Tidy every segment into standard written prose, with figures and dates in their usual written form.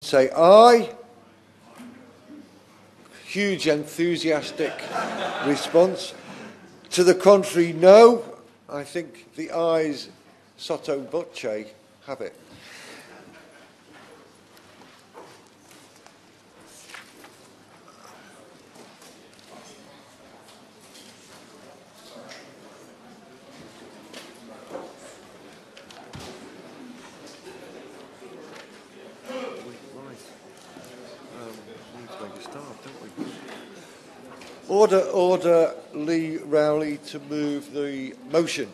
say aye. Huge enthusiastic response. To the contrary, no. I think the ayes sotto voce have it. Order, Lee Rowley to move the motion.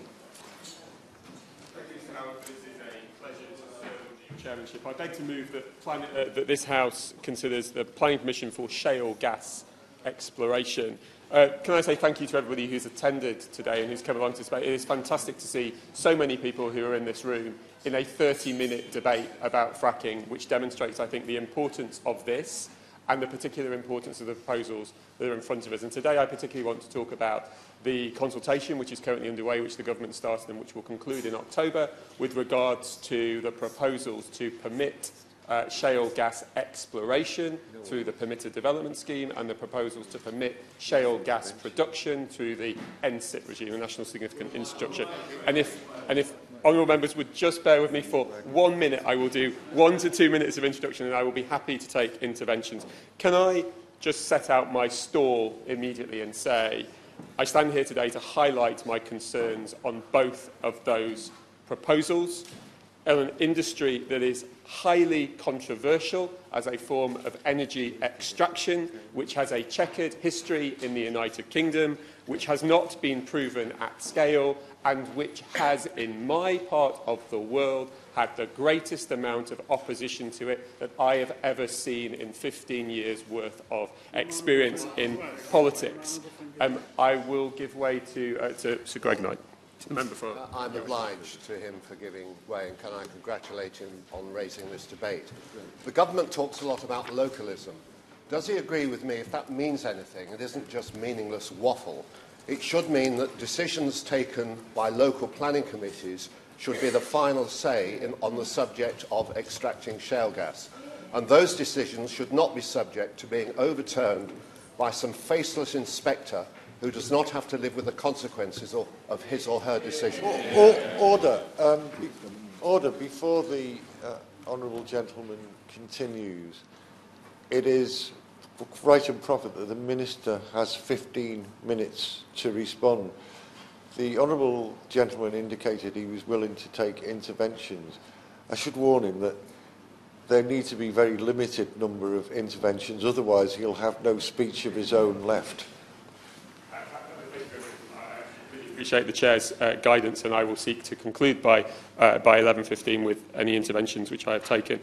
Thank you, Mr. Howard. This is a pleasure to serve the chairmanship. I beg to move that this House considers the planning permission for shale gas exploration. Can I say thank you to everybody who's attended today and who's come along to this debate. It is fantastic to see so many people who are in this room in a 30-minute debate about fracking, which demonstrates, I think, the importance of this and the particular importance of the proposals that are in front of us. And today I particularly want to talk about the consultation which is currently underway, which the government started and which will conclude in October, with regards to the proposals to permit shale gas exploration through the permitted development scheme and the proposals to permit shale gas production through the NSIP regime, the National Significant Infrastructure. And if honourable members would just bear with me for 1 minute, I will do 1 to 2 minutes of introduction and I will be happy to take interventions. Can I just set out my stall immediately and say I stand here today to highlight my concerns on both of those proposals, an industry that is highly controversial as a form of energy extraction, which has a checkered history in the United Kingdom, which has not been proven at scale, and which has, in my part of the world, had the greatest amount of opposition to it that I have ever seen in 15 years' worth of experience in politics. I will give way to Sir Greg Knight. I'm obliged to him for giving way, and can I congratulate him on raising this debate. The government talks a lot about localism. Does he agree with me, if that means anything, it isn't just meaningless waffle? It should mean that decisions taken by local planning committees should be the final say on the subject of extracting shale gas. And those decisions should not be subject to being overturned by some faceless inspector who does not have to live with the consequences of his or her decision. Order. Order. Before the honourable gentleman continues, it is right and proper that the Minister has 15 minutes to respond. The honourable gentleman indicated he was willing to take interventions. I should warn him that there need to be a very limited number of interventions, otherwise he'll have no speech of his own left. Appreciate the Chair's guidance, and I will seek to conclude by 11:15 with any interventions which I have taken.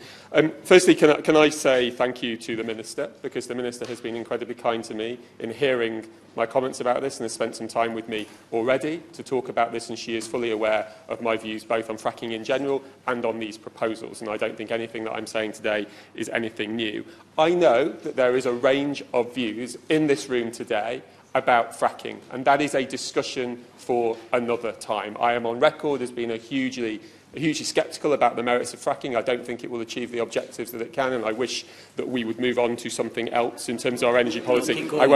Firstly, can I say thank you to the Minister, because the Minister has been incredibly kind to me in hearing my comments about this and has spent some time with me already to talk about this, and she is fully aware of my views both on fracking in general and on these proposals, and I don't think anything that I'm saying today is anything new. I know that there is a range of views in this room today about fracking, and that is a discussion for another time. I am on record as being hugely sceptical about the merits of fracking. I don't think it will achieve the objectives that it can, and I wish that we would move on to something else in terms of our energy policy. I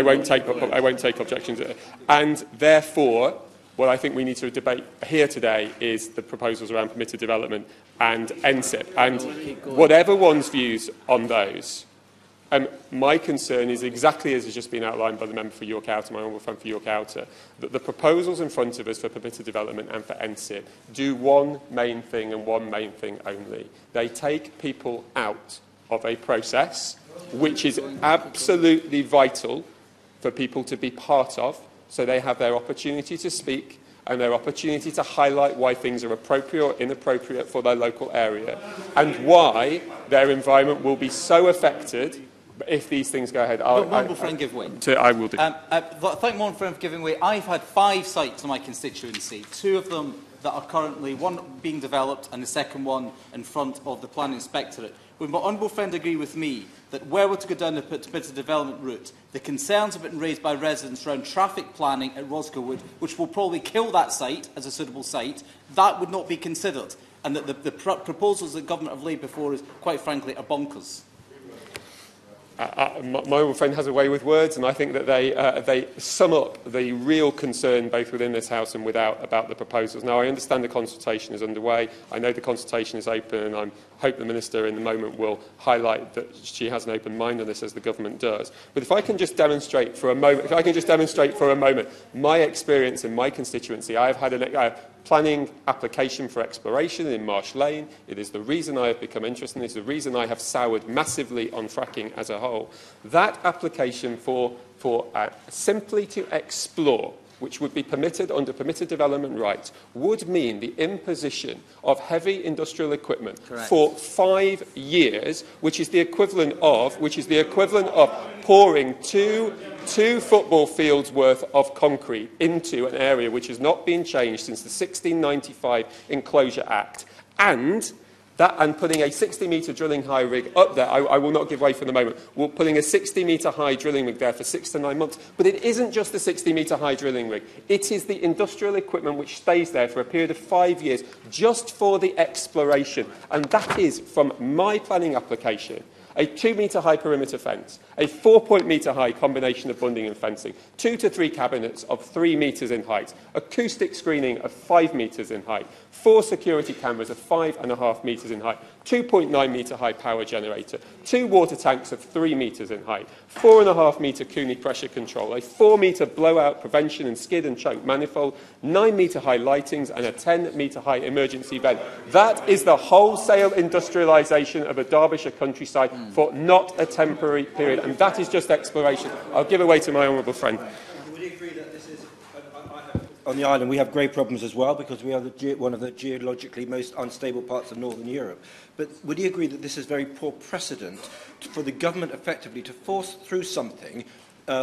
won't take objections. And therefore, what I think we need to debate here today is the proposals around permitted development and NSIP. And whatever one's views on those, my concern is exactly as has just been outlined by the member for York Outer, my honourable friend for York Outer, that the proposals in front of us for permitted development and for NSIP do one main thing and one main thing only. They take people out of a process which is absolutely vital for people to be part of, so they have their opportunity to speak and their opportunity to highlight why things are appropriate or inappropriate for their local area, and why their environment will be so affected if these things go ahead. I will give way. I will do. Thank my friend for giving way. I've had 5 sites in my constituency, 2 of them that are currently, one being developed and the second one in front of the Planning Inspectorate. Would my honourable friend agree with me that where we're to go down the permitted development route, the concerns have been raised by residents around traffic planning at Roscoe Wood, which will probably kill that site as a suitable site, that would not be considered? and that the proposals that government have laid before us, quite frankly, are bonkers. My old friend has a way with words, and I think that they sum up the real concern, both within this House and without, about the proposals. Now, I understand the consultation is underway. I know the consultation is open, and I hope the Minister in the moment will highlight that she has an open mind on this, as the government does. But if I can just demonstrate for a moment, my experience in my constituency, I have had a planning application for exploration in Marsh Lane. It is the reason I have become interested in this, the reason I have soured massively on fracking as a whole. That application for simply to explore, which would be permitted under permitted development rights, would mean the imposition of heavy industrial equipment for 5 years, which is the equivalent of pouring two football fields worth of concrete into an area which has not been changed since the 1695 Enclosure Act, and putting a 60-metre drilling high rig up there. I will not give way for the moment. We're putting a 60-metre high drilling rig there for 6 to 9 months. But it isn't just the 60-metre high drilling rig. It is the industrial equipment which stays there for a period of 5 years just for the exploration. And that is, from my planning application, a 2-metre high perimeter fence, a 4-metre high combination of bunding and fencing, 2 to 3 cabinets of 3 metres in height, acoustic screening of 5 metres in height, 4 security cameras of 5.5 metres in height, 2.9-metre high power generator, 2 water tanks of 3 metres in height, 4.5-metre Cooney pressure control, a 4-metre blowout prevention and skid and choke manifold, 9-metre high lightings and a 10-metre high emergency vent. That is the wholesale industrialisation of a Derbyshire countryside for not a temporary period, and that is just exploration. I'll give away to my honourable friend. Would you agree that this is... On the island, we have grave problems as well, because we are one of the geologically most unstable parts of Northern Europe. But would you agree that this is very poor precedent for the government effectively to force through something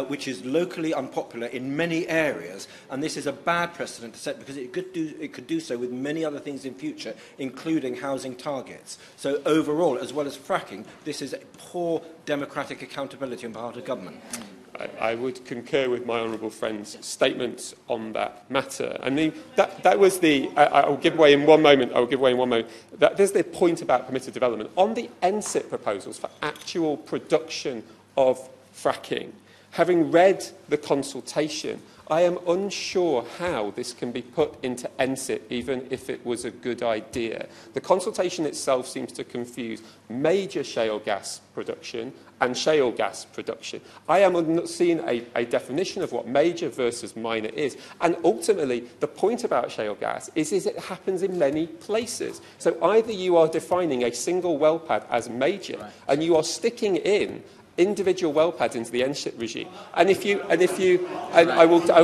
which is locally unpopular in many areas, and this is a bad precedent to set because it could do so with many other things in future, including housing targets. So overall, as well as fracking, this is a poor democratic accountability on behalf of government. I would concur with my honourable friend's statements on that matter. I mean, that was the... I will give way in one moment. There's the point about permitted development. On the NSIP proposals for actual production of fracking, having read the consultation, I am unsure how this can be put into NSIP, even if it was a good idea. The consultation itself seems to confuse major shale gas production and shale gas production. I am not seeing a definition of what major versus minor is. And ultimately, the point about shale gas is it happens in many places. So either you are defining a single well pad as major, and you are sticking in individual well pads into the NSIP regime. I'll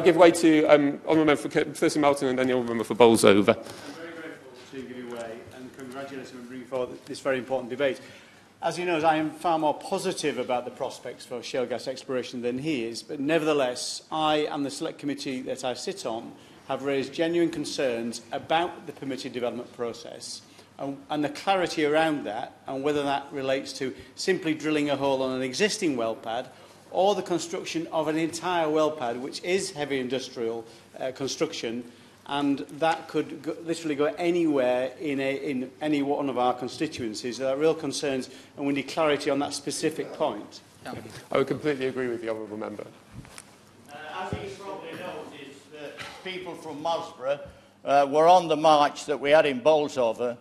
give way to Honourable Member for Thurston Melton and then the Honourable Member for Bolsover. I'm very grateful to give you way and congratulate him on bringing forward this very important debate. As he knows, I am far more positive about the prospects for shale gas exploration than he is, but nevertheless, I and the Select Committee that I sit on have raised genuine concerns about the permitted development process and the clarity around that, and whether that relates to simply drilling a hole on an existing well pad or the construction of an entire well pad, which is heavy industrial construction, and that could literally go anywhere in any one of our constituencies. There are real concerns, and we need clarity on that specific point. I would completely agree with the honourable member. As he probably knows, is that people from Mosborough were on the march that we had in Bolsover,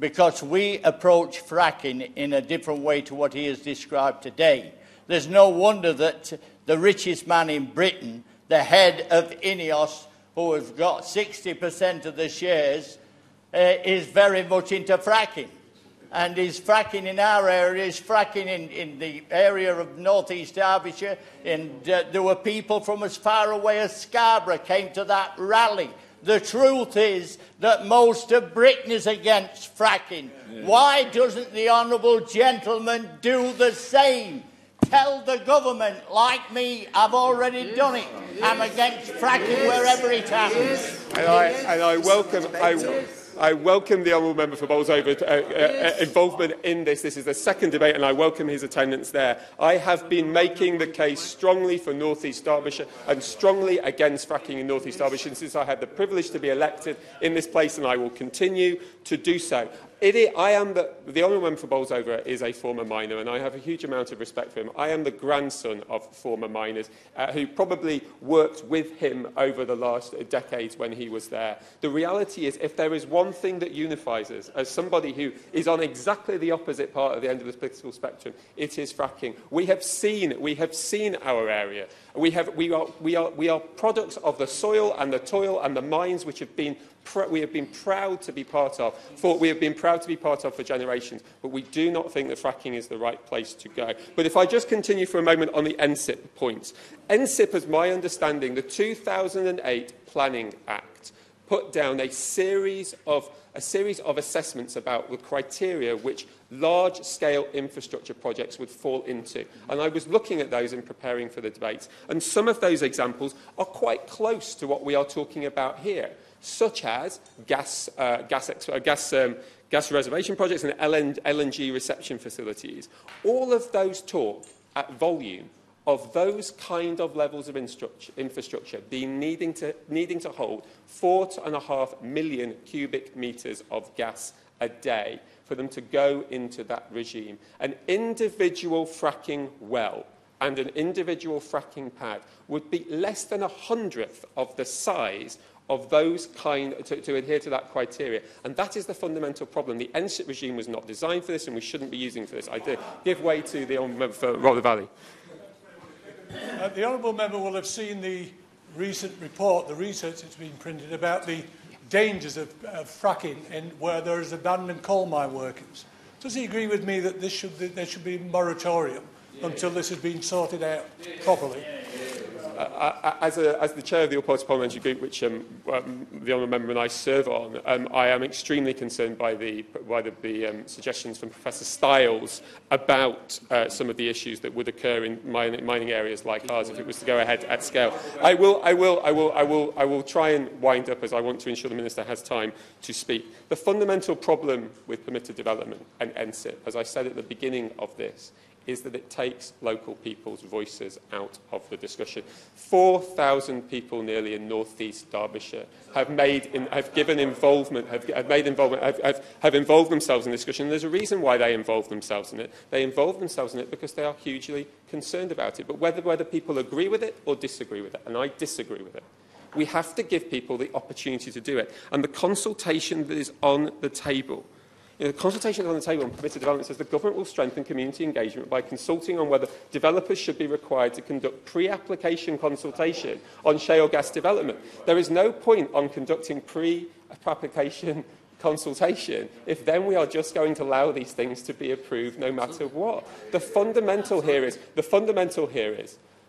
because we approach fracking in a different way to what he has described today. There's no wonder that the richest man in Britain, the head of INEOS, who has got 60% of the shares, is very much into fracking. And his fracking in our area, is fracking in the area of North East Derbyshire, and there were people from as far away as Scarborough came to that rally. The truth is that most of Britain is against fracking. Yeah. Why doesn't the honourable gentleman do the same? Tell the government, like me, I've already done it. I'm against fracking wherever it happens. And I welcome... I welcome the honourable member for Bolsover's involvement in this. This is the second debate, and I welcome his attendance there. I have been making the case strongly for North East Derbyshire and strongly against fracking in North East Derbyshire since I had the privilege to be elected in this place, and I will continue to do so. The honourable member for Bolsover is a former miner, and I have a huge amount of respect for him. I am the grandson of former miners who probably worked with him over the last decades when he was there. The reality is, if there is one thing that unifies us, as somebody who is on exactly the opposite part of the end of the political spectrum, it is fracking. We have seen our area. We are products of the soil and the toil and the mines which we have been proud to be part of. For generations, but we do not think that fracking is the right place to go. But if I just continue for a moment on the NSIP points, NSIP, as my understanding, the 2008 Planning Act put down a series of assessments about the criteria which large-scale infrastructure projects would fall into. And I was looking at those in preparing for the debates, and some of those examples are quite close to what we are talking about here, such as gas reservation projects and LNG reception facilities. All of those talk at volume of those kind of levels of infrastructure being needing to hold 4.5 million cubic metres of gas a day for them to go into that regime. An individual fracking well and an individual fracking pad would be less than 1/100th of the size of those to adhere to that criteria. And that is the fundamental problem. The NSIP regime was not designed for this, and we shouldn't be using it for this. I do give way to the honourable member for Rother Valley. The honourable member will have seen the recent report, the research that's been printed about the dangers of fracking where there is abandoned coal mine workings. Does he agree with me that there should be a moratorium until this has been sorted out properly? As the chair of the All-Party Parliamentary Group, which the honourable member and I serve on, I am extremely concerned by the suggestions from Professor Stiles about some of the issues that would occur in mining areas like ours if it was to go ahead at scale. I will try and wind up, as I want to ensure the Minister has time to speak. The fundamental problem with permitted development and NSIP, as I said at the beginning of this, is that it takes local people's voices out of the discussion. 4,000 people nearly in North East Derbyshire have involved themselves in the discussion. And there's a reason why they involve themselves in it. They involve themselves in it because they are hugely concerned about it. But whether people agree with it or disagree with it, and I disagree with it, we have to give people the opportunity to do it. And the consultation that is on the table, the consultation on the table on permitted development says the government will strengthen community engagement by consulting on whether developers should be required to conduct pre-application consultation on shale gas development. There is no point on conducting pre-application consultation if then we are just going to allow these things to be approved no matter what. The fundamental here is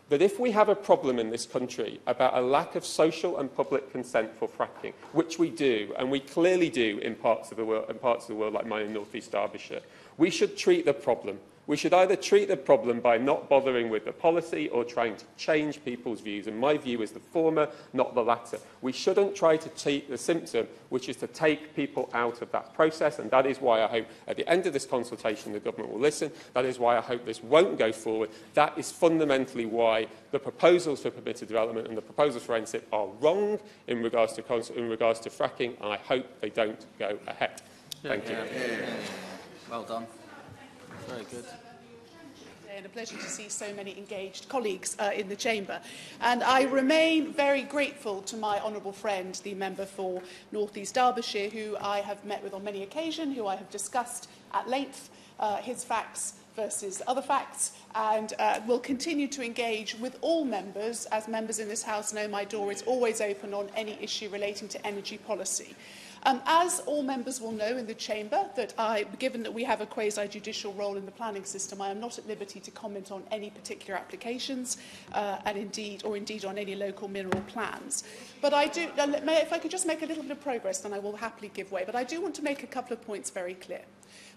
that if we have a problem in this country about a lack of social and public consent for fracking, which we do, and we clearly do in parts of the world like mine in North East Derbyshire, we should treat the problem. We should either treat the problem by not bothering with the policy or trying to change people's views. And my view is the former, not the latter. We shouldn't try to treat the symptom, which is to take people out of that process. And that is why I hope at the end of this consultation the government will listen. That is why I hope this won't go forward. That is fundamentally why the proposals for permitted development and the proposals for NSIP are wrong in regards to fracking. And I hope they don't go ahead. Thank you. Well done. Very good. And a pleasure to see so many engaged colleagues in the chamber. And I remain very grateful to my honourable friend, the member for North East Derbyshire, who I have met with on many occasions, who I have discussed at length his facts versus other facts, and will continue to engage with all members. As members in this House know, my door is always open on any issue relating to energy policy. As all members will know in the chamber, given that we have a quasi-judicial role in the planning system, I am not at liberty to comment on any particular applications, and indeed on any local mineral plans. But I do, if I could just make a little bit of progress, then I will happily give way. But I do want to make a couple of points very clear.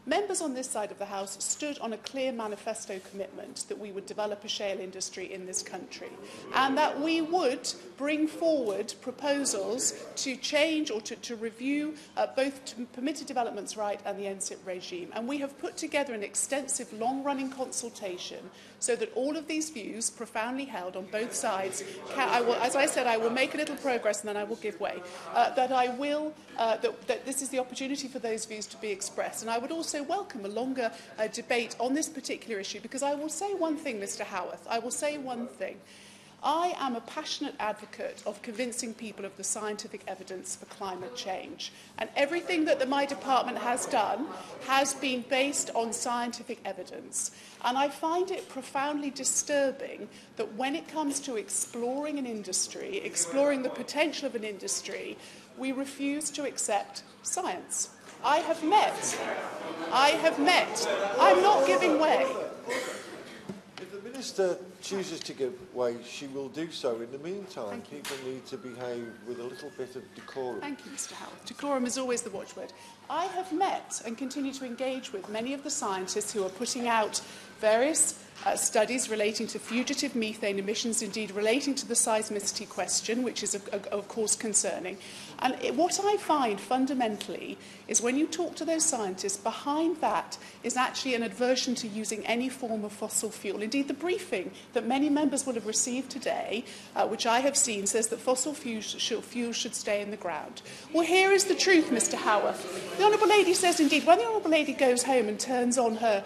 Members on this side of the House stood on a clear manifesto commitment that we would develop a shale industry in this country and that we would bring forward proposals to change or to review both permitted developments right and the NSIP regime. And we have put together an extensive long-running consultation so that all of these views, profoundly held on both sides, as I said, I will make a little progress and then I will give way, that this is the opportunity for those views to be expressed. And I would also welcome a longer debate on this particular issue, because I will say one thing, Mr. Howarth, I will say one thing. I am a passionate advocate of convincing people of the scientific evidence for climate change. And everything that my department has done has been based on scientific evidence. And I find it profoundly disturbing that when it comes to exploring an industry, exploring the potential of an industry, we refuse to accept science. I have met. I'm not giving way. If the Minister chooses to give way, she will do so. In the meantime, people need to behave with a little bit of decorum. Thank you, Mr. Howard. Decorum is always the watchword. I have met and continue to engage with many of the scientists who are putting out various studies relating to fugitive methane emissions, indeed relating to the seismicity question, which is of course concerning. And what I find fundamentally is when you talk to those scientists, behind that is actually an aversion to using any form of fossil fuel. Indeed, the briefing that many members will have received today, which I have seen, says that fossil fuels should stay in the ground. Well, here is the truth, Mr. Howarth. The Honourable Lady says, indeed, when the Honourable Lady goes home and turns on her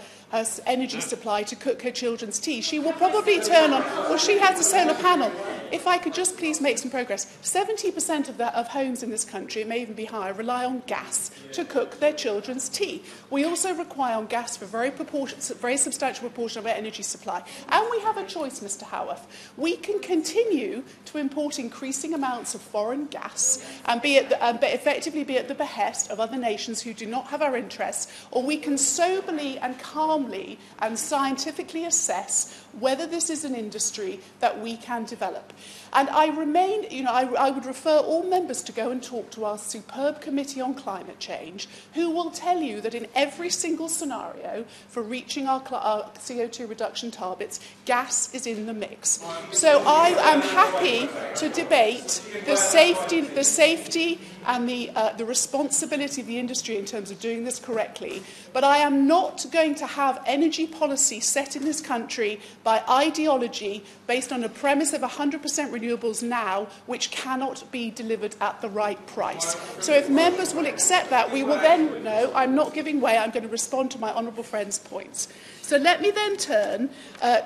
energy supply to cook her children's tea, she will probably turn on, well, she has a solar panel. If I could just please make some progress. 70% of homes in this country, it may even be higher, rely on gas to cook their children's tea. We also rely on gas for a very substantial proportion of our energy supply. And we have a choice, Mr. Howarth. We can continue to import increasing amounts of foreign gas and effectively be at the behest of other nations who do not have our interests, or we can soberly and calmly and scientifically assess whether this is an industry that we can develop. And I would refer all members to go and talk to our superb Committee on Climate Change, who will tell you that in every single scenario for reaching our CO2 reduction targets, gas is in the mix. So I am happy to debate the safety and the responsibility of the industry in terms of doing this correctly. But I am not going to have energy policy set in this country by ideology based on a premise of 100% renewables now, which cannot be delivered at the right price. So if members will accept that, we will then know I'm not giving way. I'm going to respond to my honourable friend's points. So let me then turn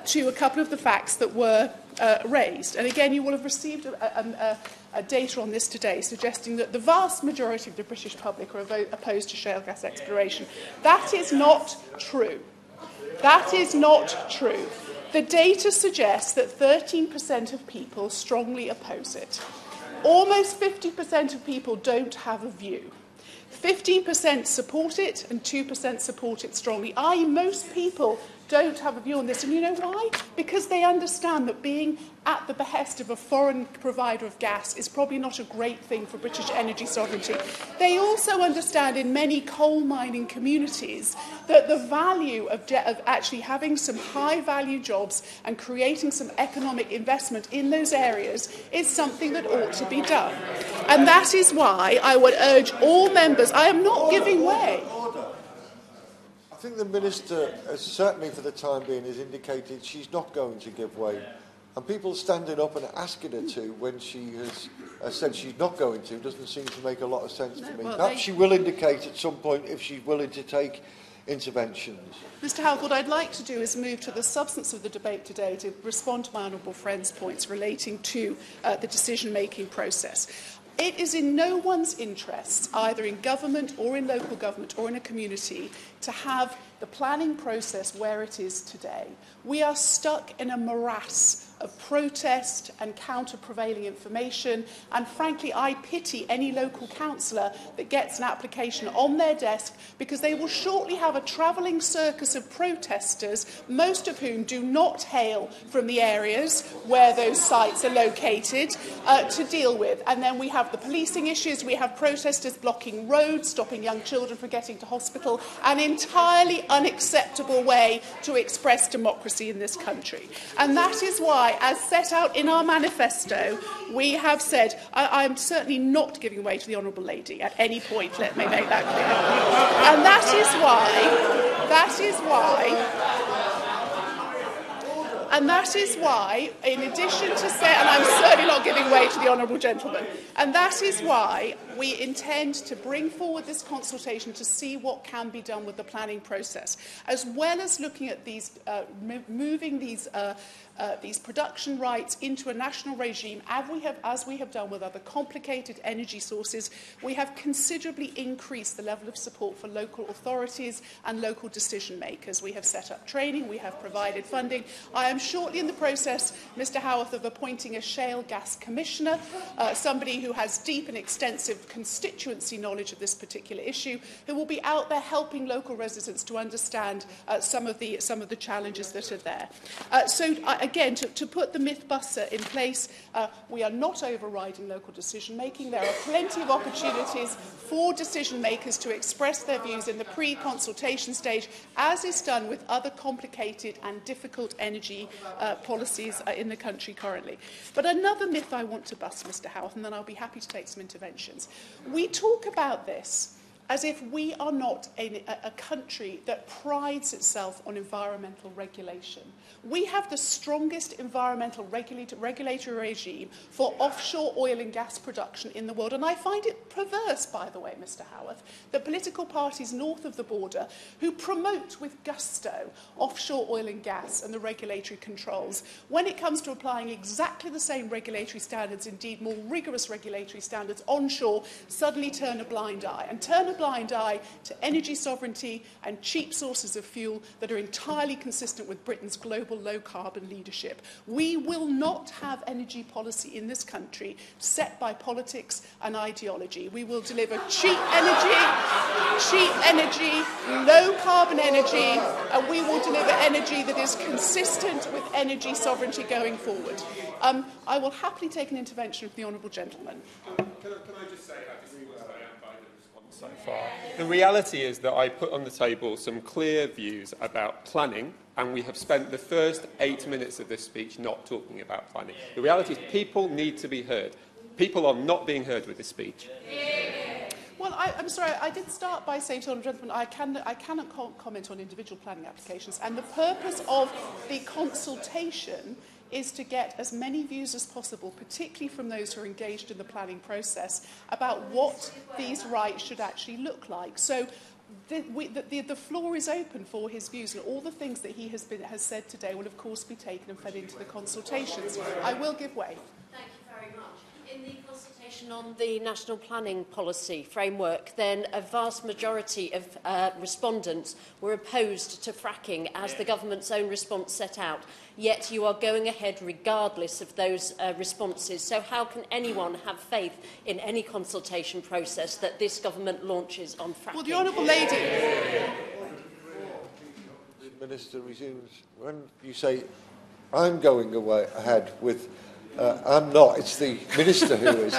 to a couple of the facts that were raised. And again, you will have received data on this today suggesting that the vast majority of the British public are opposed to shale gas exploration. That is not true. That is not true. The data suggests that 13% of people strongly oppose it. Almost 50% of people don't have a view. 15% support it and 2% support it strongly. Most people don't have a view on this. And you know why? Because they understand that being at the behest of a foreign provider of gas is probably not a great thing for British energy sovereignty. They also understand in many coal mining communities that the value of actually having some high-value jobs and creating some economic investment in those areas is something that ought to be done. And that is why I would urge all members, I am not giving way. I think the Minister, certainly for the time being, has indicated she's not going to give way. And people standing up and asking her to when she has said she's not going to doesn't seem to make a lot of sense to me. Perhaps she will indicate at some point if she's willing to take interventions. Mr Howard, what I'd like to do is move to the substance of the debate today to respond to my honourable friend's points relating to the decision-making process. It is in no one's interest, either in government or in local government or in a community, to have the planning process where it is today, we are stuck in a morass of protest and counter-prevailing information, and frankly, I pity any local councillor that gets an application on their desk, because they will shortly have a travelling circus of protesters, most of whom do not hail from the areas where those sites are located, to deal with. And then we have the policing issues, we have protesters blocking roads, stopping young children from getting to hospital, an entirely unacceptable way to express democracy in this country. And that is why, as set out in our manifesto, we have said, I'm certainly not giving way to the Honourable Lady at any point, let me make that clear. And that is why, in addition to say, and I'm certainly not giving way to the Honourable Gentleman, and that is why we intend to bring forward this consultation to see what can be done with the planning process, as well as looking at these, moving these production rights into a national regime, as we have done with other complicated energy sources. We have considerably increased the level of support for local authorities and local decision makers. We have set up training, we have provided funding. I am shortly in the process, Mr Howarth, of appointing a shale gas commissioner, somebody who has deep and extensive constituency knowledge of this particular issue, who will be out there helping local residents to understand some of the challenges that are there. Again, to put the myth-buster in place, we are not overriding local decision-making. There are plenty of opportunities for decision-makers to express their views in the pre-consultation stage, as is done with other complicated and difficult energy policies in the country currently. But another myth I want to bust, Mr Howarth, and then I'll be happy to take some interventions. We talk about this as if we are not a country that prides itself on environmental regulation. We have the strongest environmental regulatory regime for offshore oil and gas production in the world, and I find it perverse, by the way, Mr Howarth, that political parties north of the border who promote with gusto offshore oil and gas and the regulatory controls, when it comes to applying exactly the same regulatory standards, indeed more rigorous regulatory standards onshore, suddenly turn a blind eye, and turn a blind eye to energy sovereignty and cheap sources of fuel that are entirely consistent with Britain's global low-carbon leadership. We will not have energy policy in this country set by politics and ideology. We will deliver cheap energy, low-carbon energy, and we will deliver energy that is consistent with energy sovereignty going forward. I will happily take an intervention from the Honourable Gentleman. Can I just say I disagree with so far. The reality is that I put on the table some clear views about planning, and we have spent the first 8 minutes of this speech not talking about planning. The reality is people need to be heard. People are not being heard with this speech. Well, I'm sorry, I did start by saying to the Honourable Gentleman, I cannot comment on individual planning applications, and the purpose of the consultation is to get as many views as possible, particularly from those who are engaged in the planning process, about what these rights should actually look like. So the floor is open for his views, and all the things that he has said today will, of course, be taken and fed into the consultations. I will give way. Thank you very much. In the consultation on the National Planning Policy Framework, then a vast majority of respondents were opposed to fracking as the government's own response set out. Yet you are going ahead regardless of those responses. So how can anyone have faith in any consultation process that this government launches on fracking? Well, the Honourable Lady. The Minister resumes. When you say, I'm going ahead with, I'm not, it's the Minister who is.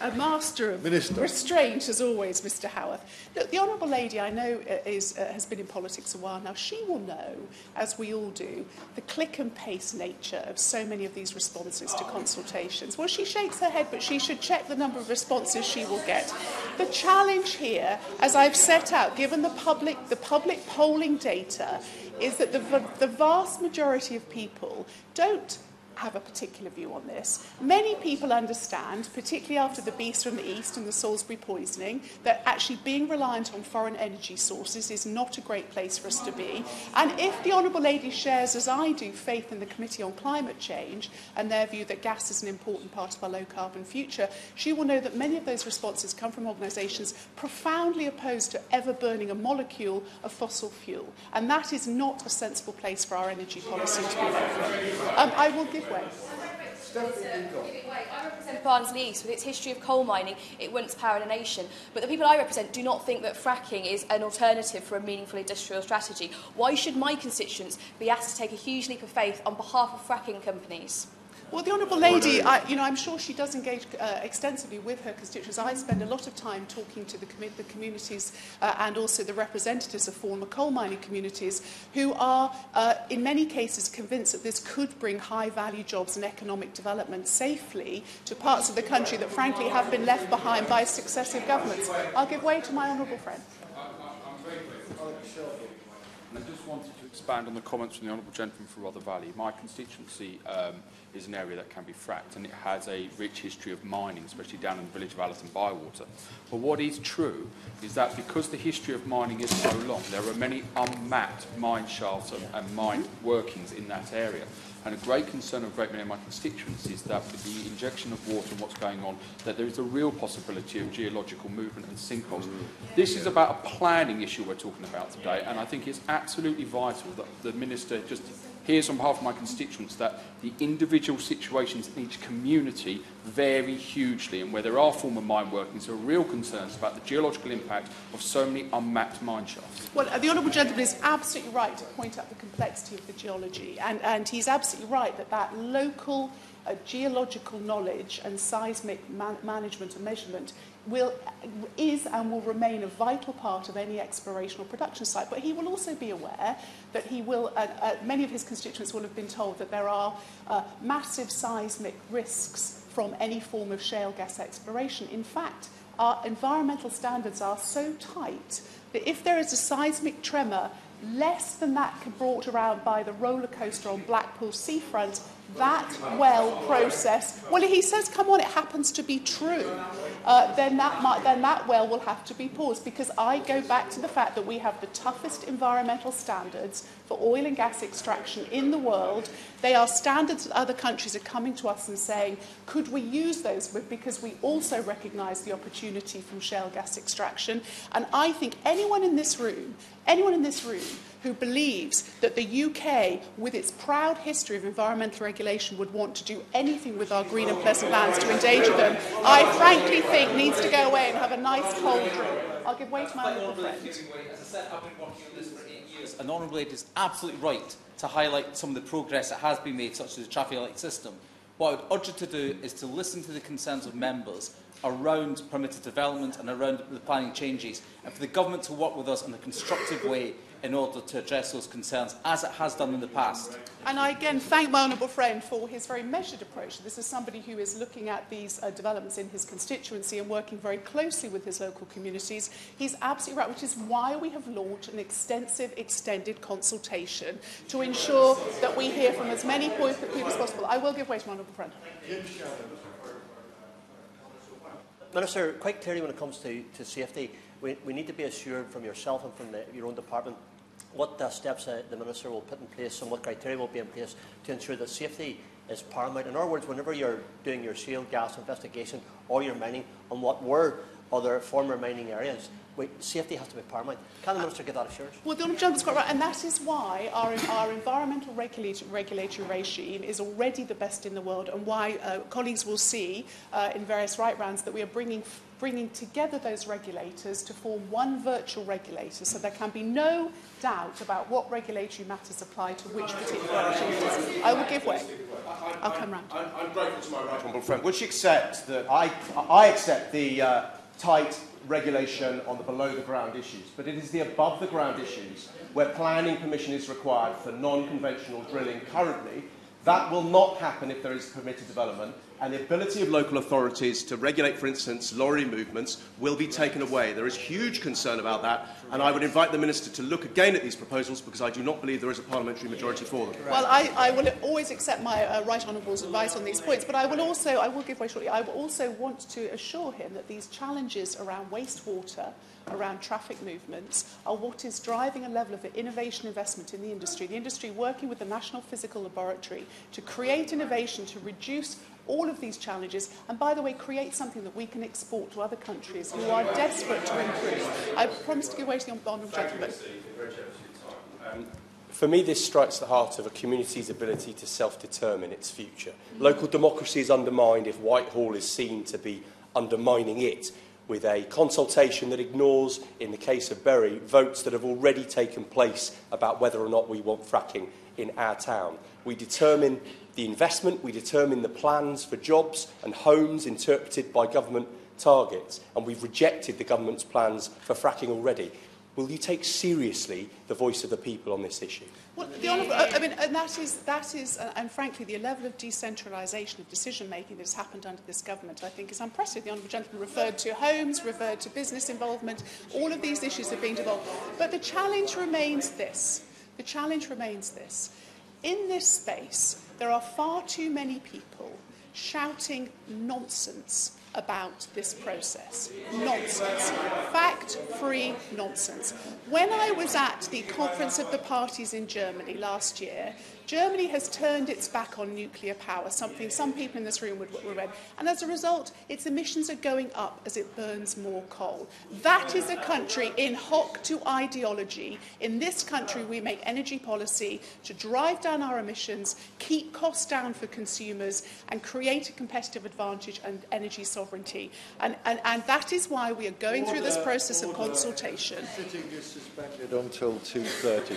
A master of restraint, as always, Mr Howarth. Look, the Honourable Lady, I know, has been in politics a while now. She will know, as we all do, the click and paste nature of so many of these responses to consultations. Well, she shakes her head, but she should check the number of responses she will get. The challenge here, as I've set out, given the public polling data, is that the vast majority of people don't have a particular view on this. Many people understand, particularly after the beast from the east and the Salisbury poisoning, that actually being reliant on foreign energy sources is not a great place for us to be. And if the Honourable Lady shares, as I do, faith in the Committee on Climate Change and their view that gas is an important part of our low-carbon future, she will know that many of those responses come from organisations profoundly opposed to ever burning a molecule of fossil fuel. And that is not a sensible place for our energy policy to be. I will give way. I represent Barnsley East. With its history of coal mining, it once powered a nation. But the people I represent do not think that fracking is an alternative for a meaningful industrial strategy. Why should my constituents be asked to take a huge leap of faith on behalf of fracking companies? Well, the Honourable Lady, I'm sure she does engage extensively with her constituents. I spend a lot of time talking to the communities and also the representatives of former coal mining communities who are, in many cases, convinced that this could bring high-value jobs and economic development safely to parts of the country that, frankly, have been left behind by successive governments. I'll give way to my honourable friend. I just wanted to expand on the comments from the Honourable Gentleman for Rother Valley. My constituency is an area that can be fracked, and it has a rich history of mining, especially down in the village of Allerton Bywater. But what is true is that because the history of mining is so long, there are many unmapped mine shafts and mine workings in that area. And a great concern of a great many of my constituents is that with the injection of water and what's going on, that there is a real possibility of geological movement and sinkholes. This is about a planning issue we're talking about today, and I think it's absolutely vital that the Minister just hears on behalf of my constituents that the individual situations in each community vary hugely, and where there are former mine workings, there are real concerns about the geological impact of so many unmapped mine shafts. Well, the Honourable Gentleman is absolutely right to point out the complexity of the geology, and he's absolutely right that that local geological knowledge and seismic management and measurement is and will remain a vital part of any exploration or production site. But he will also be aware that many of his constituents will have been told that there are massive seismic risks from any form of shale gas exploration. In fact, our environmental standards are so tight that if there is a seismic tremor less than that brought around by the roller coaster on Blackpool seafront, that well process, well, he says, come on, it happens to be true, then that well will have to be paused, because I go back to the fact that we have the toughest environmental standards for oil and gas extraction in the world. They are standards that other countries are coming to us and saying, could we use those? Because we also recognise the opportunity from shale gas extraction. And I think anyone in this room who believes that the UK, with its proud history of environmental regulation, would want to do anything with our green and pleasant lands to endanger them, I frankly think needs to go away and have a nice cold drink. I'll give way to my honourable friend. As I said, I've been working on this for 8 years, and the Honourable Lady is absolutely right to highlight some of the progress that has been made, such as the traffic light system. What I would urge you to do is to listen to the concerns of members around permitted development and around the planning changes, and for the government to work with us in a constructive way in order to address those concerns, as it has done in the past. And I again thank my honourable friend for his very measured approach. This is somebody who is looking at these developments in his constituency and working very closely with his local communities. He's absolutely right, which is why we have launched an extensive, extended consultation to ensure that we hear from as many people as possible. I will give way to my honourable friend. Minister, quite clearly when it comes to safety, we need to be assured from yourself and from your own department what steps the Minister will put in place and what criteria will be in place to ensure that safety is paramount. In other words, whenever you're doing your shale gas investigation or your mining on what were other former mining areas, safety has to be paramount. Can the Minister get that assurance? Well, the Honourable Gentleman's quite right, and that is why our environmental regulatory regime is already the best in the world, and why colleagues will see in various right rounds that we are bringing together those regulators to form one virtual regulator, so there can be no doubt about what regulatory matters apply to which particular opportunities. I will give way. I'll come round. I'm grateful to my right honourable friend. Would she accept that I accept the tight regulation on the below-the-ground issues, but it is the above-the-ground issues where planning permission is required for non-conventional drilling currently. That will not happen if there is permitted development, and the ability of local authorities to regulate, for instance, lorry movements will be taken away. There is huge concern about that, and I would invite the Minister to look again at these proposals because I do not believe there is a parliamentary majority for them. Well, I will always accept my Right Honourable's advice on these points, but I will give way shortly. I will also want to assure him that these challenges around wastewater, around traffic movements, are what is driving a level of innovation investment in the industry working with the National Physical Laboratory to create innovation to reduce all of these challenges, and by the way, create something that we can export to other countries who are desperate to improve. I promise to give way to the honourable gentleman. For me, this strikes the heart of a community's ability to self-determine its future. Local democracy is undermined if Whitehall is seen to be undermining it, with a consultation that ignores, in the case of Bury, votes that have already taken place about whether or not we want fracking in our town. We determine the investment, we determine the plans for jobs and homes interpreted by government targets, and we've rejected the government's plans for fracking already. Will you take seriously the voice of the people on this issue? Well, that is, and frankly, the level of decentralisation of decision-making that has happened under this government, I think, is unprecedented. The honourable gentleman referred to homes, referred to business involvement. All of these issues are being devolved. But the challenge remains this. The challenge remains this. In this space, there are far too many people shouting nonsense about this process. Nonsense. Fact-free nonsense. When I was at the Conference of the Parties in Germany last year, Germany has turned its back on nuclear power, something some people in this room would read, and as a result, its emissions are going up as it burns more coal. That is a country in hock to ideology. In this country, we make energy policy to drive down our emissions, keep costs down for consumers, and create a competitive advantage and energy sovereignty. And that is why we are going through this process of consultation. Sitting is suspended until 2:30.